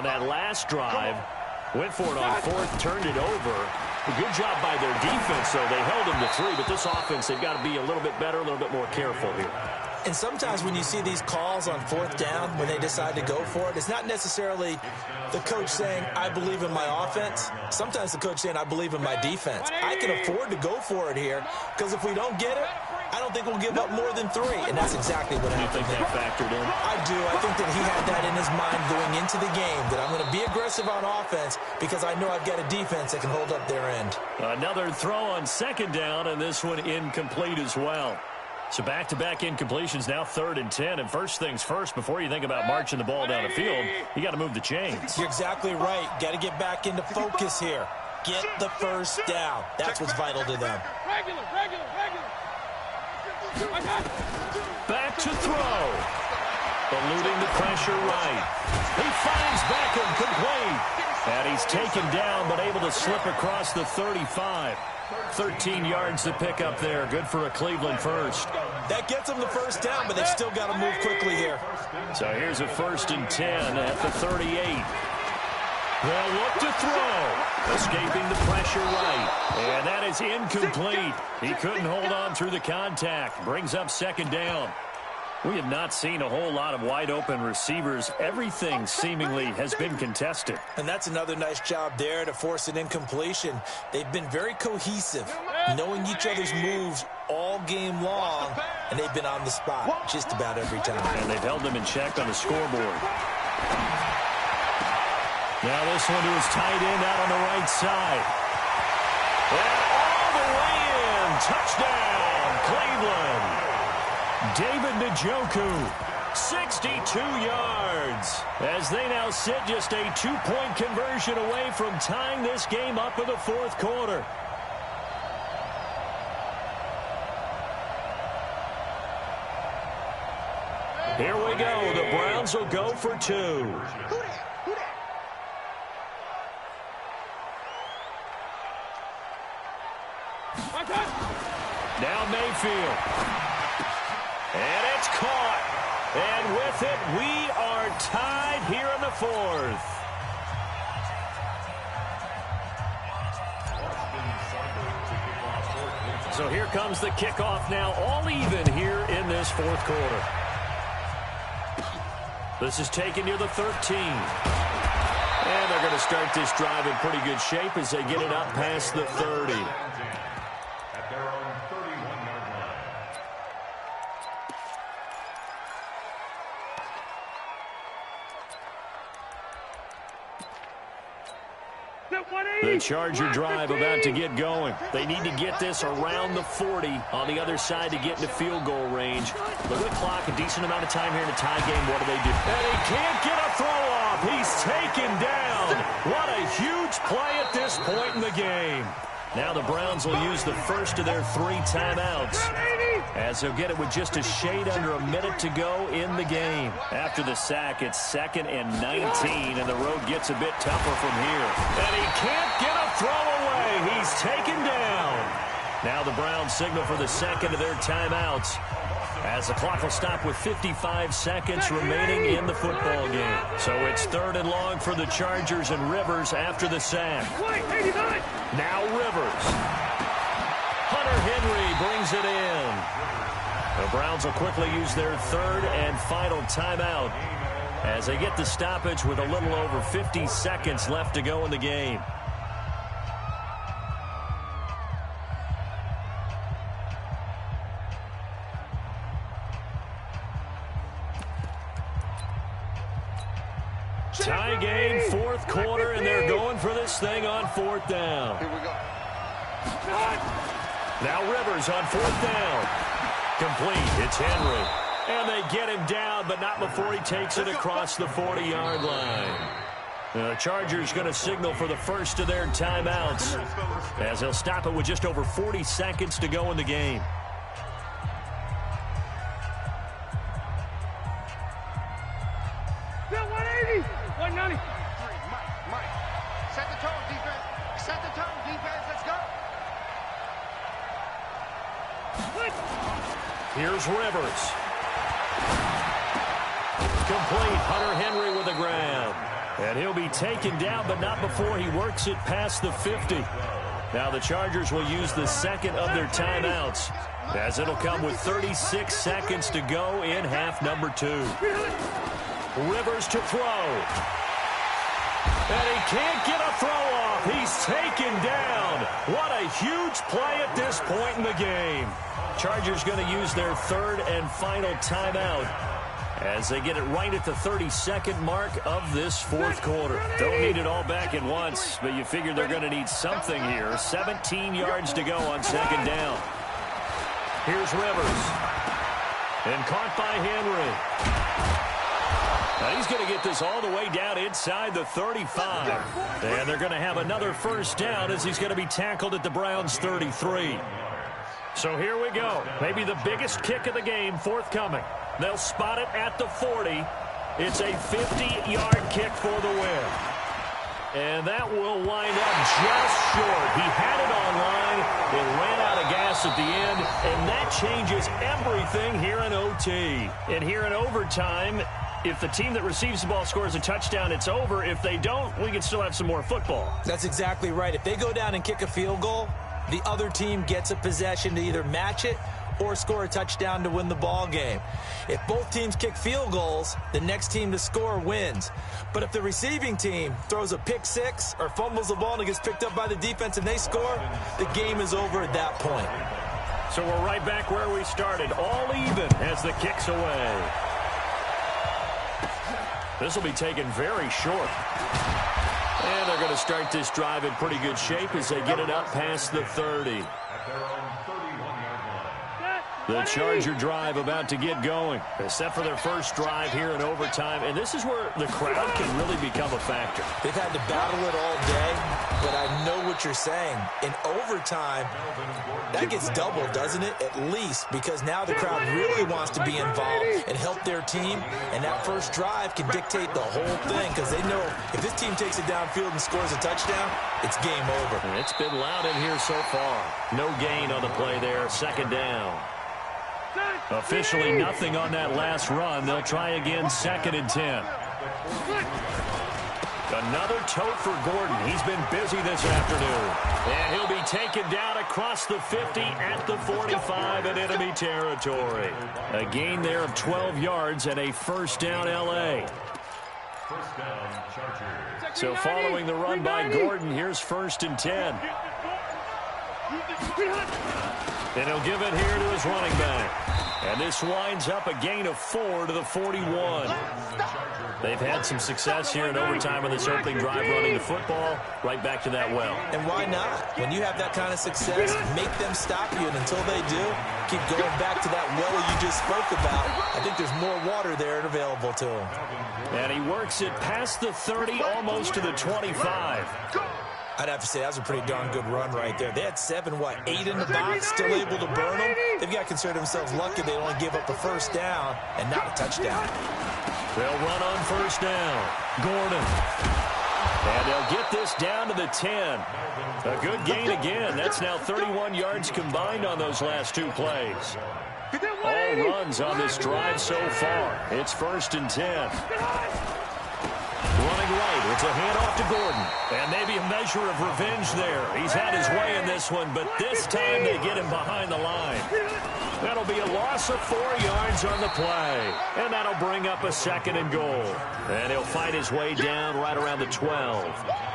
on that last drive. Went for it on fourth, turned it over. A good job by their defense, though. They held them to 3, but this offense, they've got to be a little bit better, a little bit more careful here. And sometimes when you see these calls on fourth down, when they decide to go for it, it's not necessarily the coach saying, I believe in my offense. Sometimes the coach saying, I believe in my defense. I can afford to go for it here because if we don't get it, I don't think we'll give up more than 3. And that's exactly what happened. You think that factored in? I do. I think that he had that in his mind going into the game, that I'm going to be aggressive on offense because I know I've got a defense that can hold up their end. Another throw on second down, and this one incomplete as well. So back-to-back incompletions, now 3rd and 10. And first things first, before you think about marching the ball down the field, you got to move the chains. You're exactly right. Got to get back into focus here. Get the first down. That's what's vital to them. Back to throw. Eluding the pressure right. He finds Beckham complete. And he's taken down, but able to slip across the 35. 13 yards to pick up there. Good for a Cleveland first. That gets them the first down, but they've still got to move quickly here. So here's a 1st and 10 at the 38. They'll look to throw. Escaping the pressure right. And that is incomplete. He couldn't hold on through the contact. Brings up 2nd down. We have not seen a whole lot of wide-open receivers. Everything seemingly has been contested. And that's another nice job there to force an incompletion. They've been very cohesive, knowing each other's moves all game long, and they've been on the spot just about every time. And they've held them in check on the scoreboard. Now this one to his tight end out on the right side. And all the way in. Touchdown, Cleveland. David Njoku, 62 yards, as they now sit just a 2-point conversion away from tying this game up in the 4th quarter. Here we go. The Browns will go for 2. Now Mayfield. And it's caught. And with it, we are tied here in the 4th. So here comes the kickoff now, all even here in this 4th quarter. This is taken near the 13. And they're going to start this drive in pretty good shape as they get it up past the 30. The Charger drive about to get going. They need to get this around the 40 on the other side to get into field goal range. Look at the clock, a decent amount of time here in a tie game. What do? And he can't get a throw off. He's taken down. What a huge play at this point in the game. Now the Browns will use the first of their 3 timeouts, as they'll get it with just a shade under a minute to go in the game. After the sack, it's 2nd and 19, and the road gets a bit tougher from here. And he can't get a throw away. He's taken down. Now the Browns signal for the 2nd of their timeouts, as the clock will stop with 55 seconds remaining in the football game. So it's 3rd and long for the Chargers, and Rivers after the sack. Now Rivers. Hunter Henry brings it in. The Browns will quickly use their 3rd and final timeout as they get the stoppage with a little over 50 seconds left to go in the game. Tie game, 4th quarter, and they're going for this thing on 4th down. Here we go. Now Rivers on 4th down. Complete. It's Henry. And they get him down, but not before he takes it across the 40-yard line. The Chargers going to signal for the first of their timeouts, as they'll stop it with just over 40 seconds to go in the game. Here's Rivers. Complete. Hunter Henry with a grab. And he'll be taken down, but not before he works it past the 50. Now the Chargers will use the second of their timeouts, as it'll come with 36 seconds to go in half number 2. Rivers to throw. And he can't get a throw off. He's taken down. What a huge play at this point in the game. Chargers going to use their third and final timeout as they get it right at the 32nd mark of this fourth quarter. Don't need it all back at once, but you figure they're going to need something here. 17 yards to go on second down. Here's Rivers. And caught by Henry. Now he's going to get this all the way down inside the 35. And they're going to have another first down as he's going to be tackled at the Browns' 33. So here we go. Maybe the biggest kick of the game forthcoming. They'll spot it at the 40. It's a 50-yard kick for the win. And that will wind up just short. He had it on line. It ran out of gas at the end, and that changes everything here in OT. And here in overtime, if the team that receives the ball scores a touchdown, it's over. If they don't, we can still have some more football. That's exactly right. If they go down and kick a field goal, the other team gets a possession to either match it or score a touchdown to win the ball game. If both teams kick field goals, the next team to score wins. But if the receiving team throws a pick six or fumbles the ball and it gets picked up by the defense and they score, the game is over at that point. So we're right back where we started, all even as the kick's away. This will be taken very short. And they're going to start this drive in pretty good shape as they get it up past the 30. The Charger drive about to get going. They're set for their first drive here in overtime, and this is where the crowd can really become a factor. They've had to battle it all day, but I know what you're saying. In overtime, that gets doubled, doesn't it? At least, because now the crowd really wants to be involved and help their team, and that first drive can dictate the whole thing because they know if this team takes it downfield and scores a touchdown, it's game over. And it's been loud in here so far. No gain on the play there, second down. Officially nothing on that last run. They'll try again, second and 10. Another tote for Gordon. He's been busy this afternoon. And he'll be taken down across the 50 at the 45 in enemy territory. A gain there of 12 yards and a first down L.A. So following the run by Gordon, here's first and 10. And he'll give it here to his running back. And this winds up a gain of 4 to the 41. They've had some success here in overtime on this opening drive running the football. Right back to that well. And why not? When you have that kind of success, make them stop you. And until they do, keep going back to that well you just spoke about. I think there's more water there and available to him. And he works it past the 30, almost to the 25. I'd have to say that was a pretty darn good run right there. They had 8 in the box, still able to burn them. They've got to consider themselves lucky they only give up a first down and not a touchdown. They'll run on first down. Gordon. And they'll get this down to the 10. A good gain again. That's now 31 yards combined on those last two plays. All runs on this drive so far. It's first and 10. Running right, it's a handoff to Gordon. And maybe a measure of revenge there. He's had his way in this one, but this time they get him behind the line. That'll be a loss of 4 yards on the play. And that'll bring up a second and goal. And he'll fight his way down right around the 12.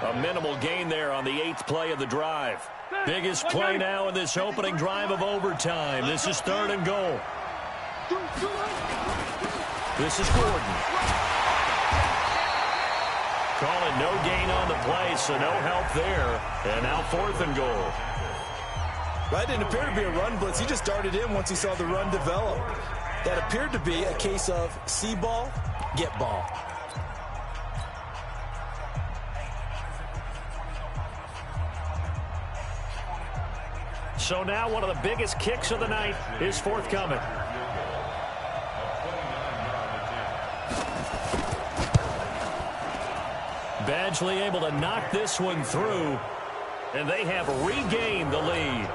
A minimal gain there on the 8th play of the drive. Biggest play now in this opening drive of overtime. This is third and goal. This is Gordon. Calling no gain on the play, so no help there. And now fourth and goal. That didn't appear to be a run blitz. He just darted in once he saw the run develop. That appeared to be a case of see ball, get ball. So now one of the biggest kicks of the night is forthcoming. Badgley able to knock this one through, and they have regained the lead.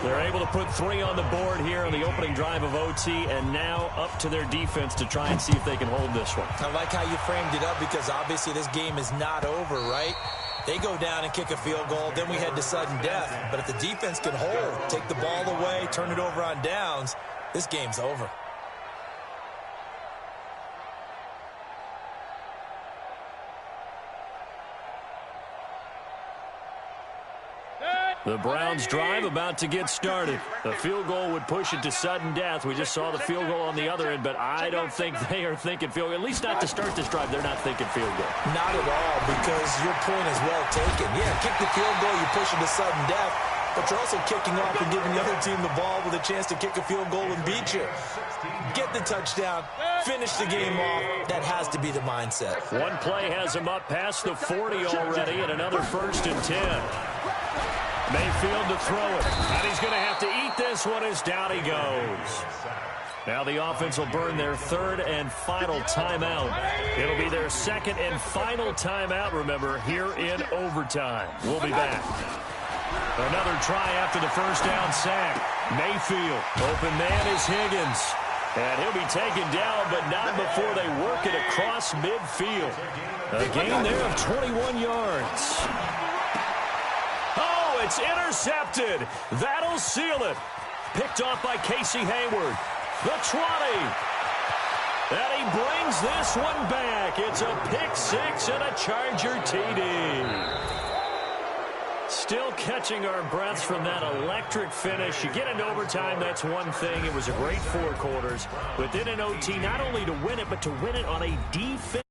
They're able to put 3 on the board here on the opening drive of OT, and now up to their defense to try and see if they can hold this one. I like how you framed it up because obviously this game is not over, right? They go down and kick a field goal, then we head to sudden death. But if the defense can hold, take the ball away, turn it over on downs, this game's over. The Browns drive about to get started. A field goal would push it to sudden death. We just saw the field goal on the other end, but I don't think they are thinking field goal. At least not to start this drive. They're not thinking field goal. Not at all, because your point is well taken. Yeah, kick the field goal, you push it to sudden death, but you're also kicking off and giving the other team the ball with a chance to kick a field goal and beat you. Get the touchdown, finish the game off. That has to be the mindset. One play has him up past the 40 already, and another 1st and 10. Mayfield to throw it, and he's going to have to eat this one as down he goes. Now the offense will burn their 3rd and final timeout. It'll be their 2nd and final timeout, remember, here in overtime. We'll be back. Another try after the 1st down sack. Mayfield, open man is Higgins. And he'll be taken down, but not before they work it across midfield. A gain there of 21 yards. It's intercepted. That'll seal it. Picked off by Casey Hayward. The 20. And he brings this one back. It's a pick 6 and a Charger TD. Still catching our breaths from that electric finish. You get into overtime, that's one thing. It was a great 4 quarters. But then in OT, not only to win it, but to win it on a defense.